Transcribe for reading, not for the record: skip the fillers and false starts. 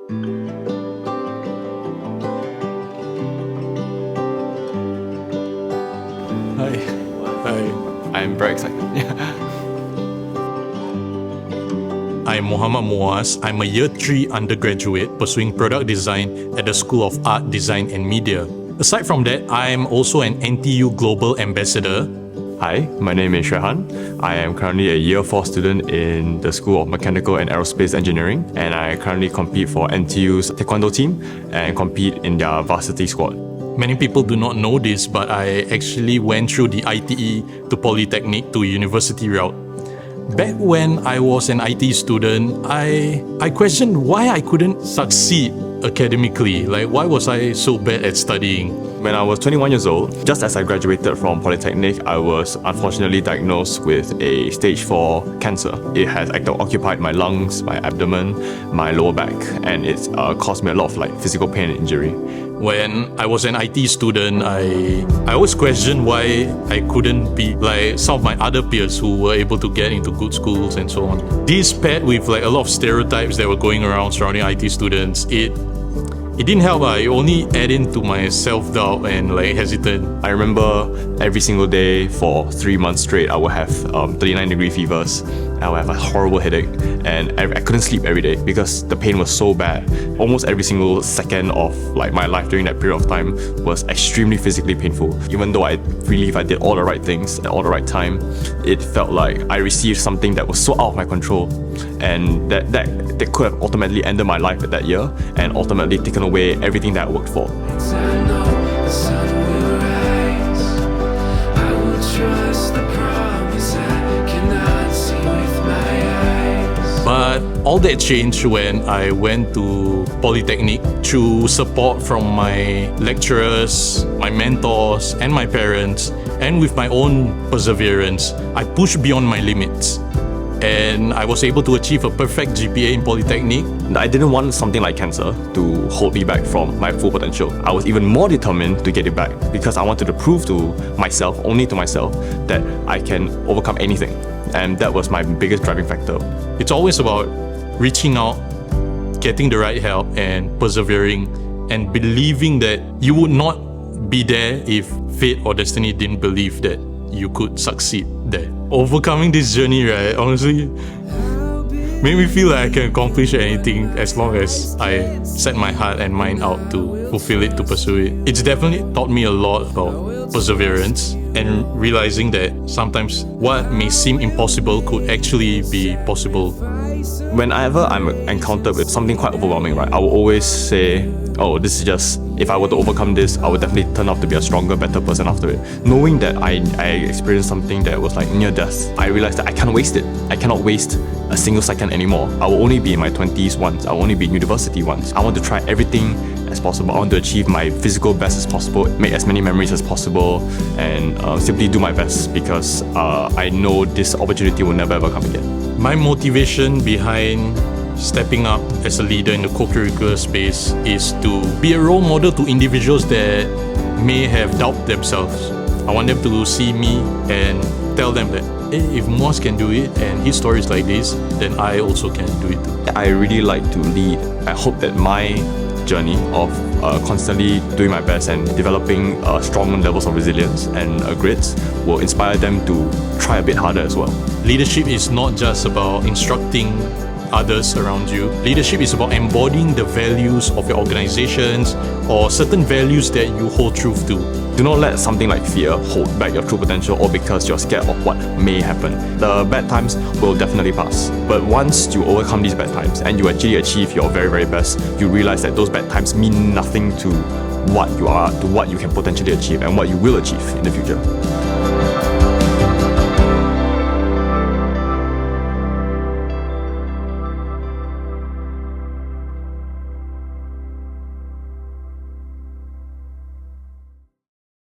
Hi. I'm very excited. I'm Muhammad Muaz. I'm a Year 3 undergraduate pursuing product design at the School of Art, Design and Media. Aside from that, I'm also an NTU Global Ambassador. Hi, my name is Shehan. I am currently a Year 4 student in the School of Mechanical and Aerospace Engineering, and I currently compete for NTU's Taekwondo team and compete in their varsity squad. Many people do not know this, but I actually went through the ITE to Polytechnic to university route. Back when I was an IT student, I questioned why I couldn't succeed academically. Like, why was I so bad at studying? When I was 21 years old, just as I graduated from Polytechnic, I was unfortunately diagnosed with a stage 4 cancer. It has occupied my lungs, my abdomen, my lower back, and it's caused me a lot of physical pain and injury. When I was an IT student, I always questioned why I couldn't be like some of my other peers who were able to get into good schools and so on. This paired with a lot of stereotypes that were going around surrounding IT students, it didn't help. It only added to my self-doubt and hesitant. I remember every single day for 3 months straight, I would have 39-degree fevers. I would have a horrible headache, and I couldn't sleep every day because the pain was so bad. Almost every single second of my life during that period of time was extremely physically painful. Even though I believe I did all the right things at all the right time, it felt like I received something that was so out of my control, and that could have ultimately ended my life at that year and ultimately taken away everything that I worked for. But all that changed when I went to Polytechnic through support from my lecturers, my mentors, and my parents, and with my own perseverance. I pushed beyond my limits, and I was able to achieve a perfect GPA in Polytechnic. I didn't want something like cancer to hold me back from my full potential. I was even more determined to get it back because I wanted to prove to myself, only to myself, that I can overcome anything. And that was my biggest driving factor. It's always about reaching out, getting the right help, and persevering, and believing that you would not be there if fate or destiny didn't believe that you could succeed there. Overcoming this journey, right, honestly, made me feel like I can accomplish anything as long as I set my heart and mind out to fulfill it, to pursue it. It's definitely taught me a lot about perseverance and realizing that sometimes what may seem impossible could actually be possible. Whenever I'm encountered with something quite overwhelming, right, I will always say, oh, this is just, if I were to overcome this, I would definitely turn out to be a stronger, better person after it. Knowing that I experienced something that was near death, I realized that I can't waste it. I cannot waste a single second anymore. I will only be in my 20s once. I will only be in university once. I want to try everything as possible. I want to achieve my physical best as possible, make as many memories as possible, and simply do my best because I know this opportunity will never ever come again. My motivation behind stepping up as a leader in the co-curricular space is to be a role model to individuals that may have doubted themselves. I want them to see me and tell them that, hey, if Muaz can do it and his story is like this, then I also can do it too. I really like to lead. I hope that my journey of constantly doing my best and developing strong levels of resilience and grits will inspire them to try a bit harder as well. Leadership is not just about instructing others around you. Leadership is about embodying the values of your organizations or certain values that you hold true to. Do not let something like fear hold back your true potential or because you're scared of what may happen. The bad times will definitely pass. But once you overcome these bad times and you actually achieve your very, very best, you realize that those bad times mean nothing to what you are, to what you can potentially achieve and what you will achieve in the future.